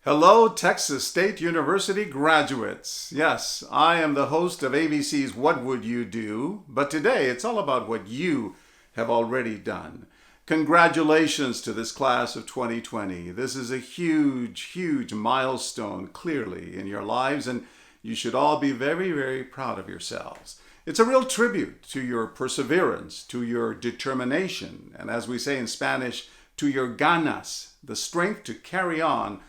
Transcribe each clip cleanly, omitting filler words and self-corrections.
Hello, Texas State University graduates. Yes, I am the host of ABC's What Would You Do? But today it's all about what you have already done. Congratulations to this class of 2020. This is a huge milestone, clearly, in your lives, and you should all be very proud of yourselves. It's a real tribute to your perseverance, to your determination, and as we say in Spanish, to your ganas, the strength to carry on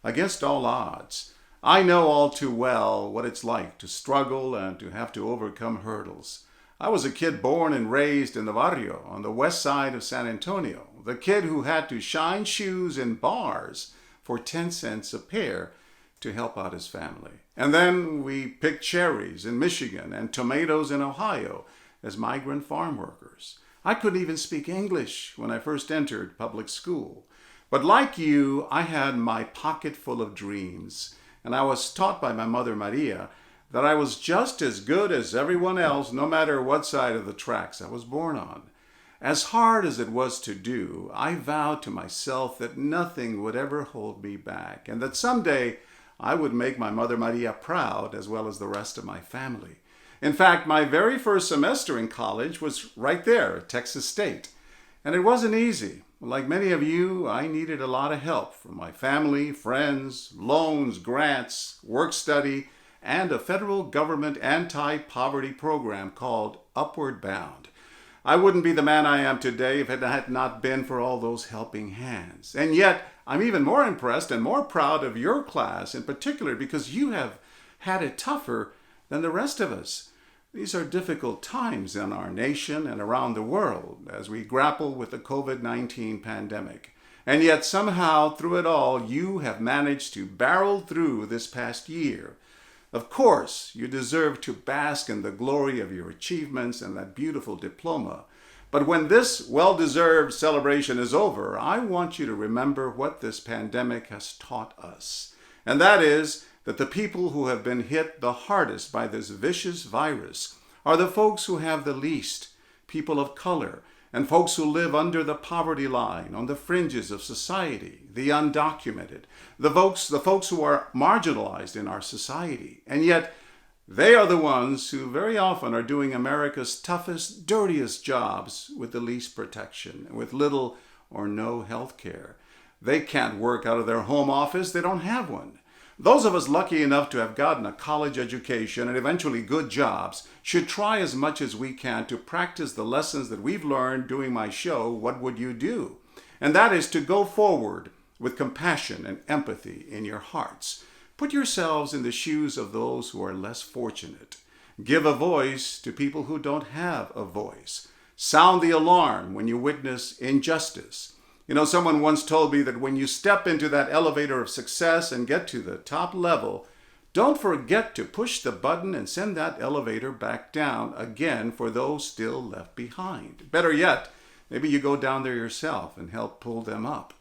against all odds. I know all too well what it's like to struggle and to have to overcome hurdles. I was a kid born and raised in the barrio on the west side of San Antonio, the kid who had to shine shoes in bars for 10 cents a pair to help out his family. And then we picked cherries in Michigan and tomatoes in Ohio as migrant farm workers. I couldn't even speak English when I first entered public school. But like you, I had my pocket full of dreams, and I was taught by my mother Maria that I was just as good as everyone else, no matter what side of the tracks I was born on. As hard as it was to do, I vowed to myself that nothing would ever hold me back, and that someday I would make my mother Maria proud, as well as the rest of my family. In fact, my very first semester in college was right there at Texas State, and it wasn't easy. Like many of you, I needed a lot of help from my family, friends, loans, grants, work study, and a federal government anti-poverty program called Upward Bound. I wouldn't be the man I am today if it had not been for all those helping hands. And yet, I'm even more impressed and more proud of your class in particular because you have had it tougher than the rest of us. These are difficult times in our nation and around the world as we grapple with the COVID-19 pandemic. And yet somehow through it all, you have managed to barrel through this past year. Of course, you deserve to bask in the glory of your achievements and that beautiful diploma. But when this well-deserved celebration is over, I want you to remember what this pandemic has taught us. And that is that the people who have been hit the hardest by this vicious virus are the folks who have the least, people of color, and folks who live under the poverty line, on the fringes of society, the undocumented, the folks who are marginalized in our society. And yet, they are the ones who very often are doing America's toughest, dirtiest jobs with the least protection, with little or no health care. They can't work out of their home office. They don't have one. Those of us lucky enough to have gotten a college education and eventually good jobs should try as much as we can to practice the lessons that we've learned doing my show, What Would You Do? And that is to go forward with compassion and empathy in your hearts. Put yourselves in the shoes of those who are less fortunate. Give a voice to people who don't have a voice. Sound the alarm when you witness injustice. You know, someone once told me that when you step into that elevator of success and get to the top level, don't forget to push the button and send that elevator back down again for those still left behind. Better yet, maybe you go down there yourself and help pull them up.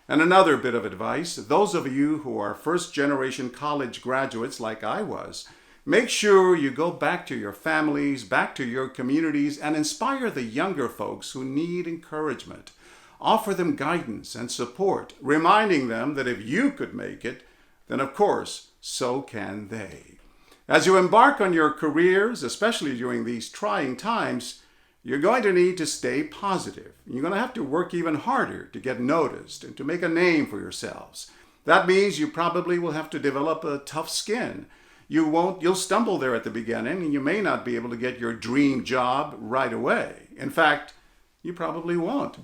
And another bit of advice, those of you who are first-generation college graduates like I was, make sure you go back to your families, back to your communities, and inspire the younger folks who need encouragement. Offer them guidance and support, reminding them that if you could make it, then of course, so can they. As you embark on your careers, especially during these trying times, you're going to need to stay positive. You're going to have to work even harder to get noticed and to make a name for yourselves. That means you probably will have to develop a tough skin. You'll stumble there at the beginning, and you may not be able to get your dream job right away. In fact, you probably won't.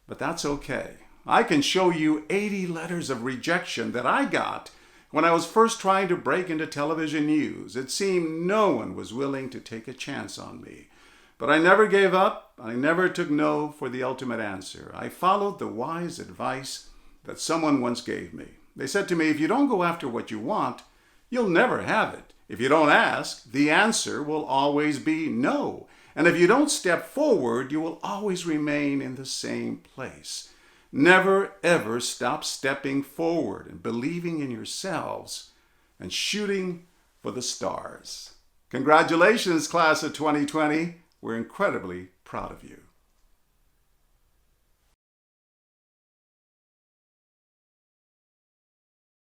But that's okay. I can show you 80 letters of rejection that I got when I was first trying to break into television news. It seemed no one was willing to take a chance on me. But I never gave up. I never took no for the ultimate answer. I followed the wise advice that someone once gave me. They said to me, if you don't go after what you want, you'll never have it. If you don't ask, the answer will always be no. And if you don't step forward, you will always remain in the same place. Never, ever stop stepping forward and believing in yourselves and shooting for the stars. Congratulations, class of 2020. We're incredibly proud of you.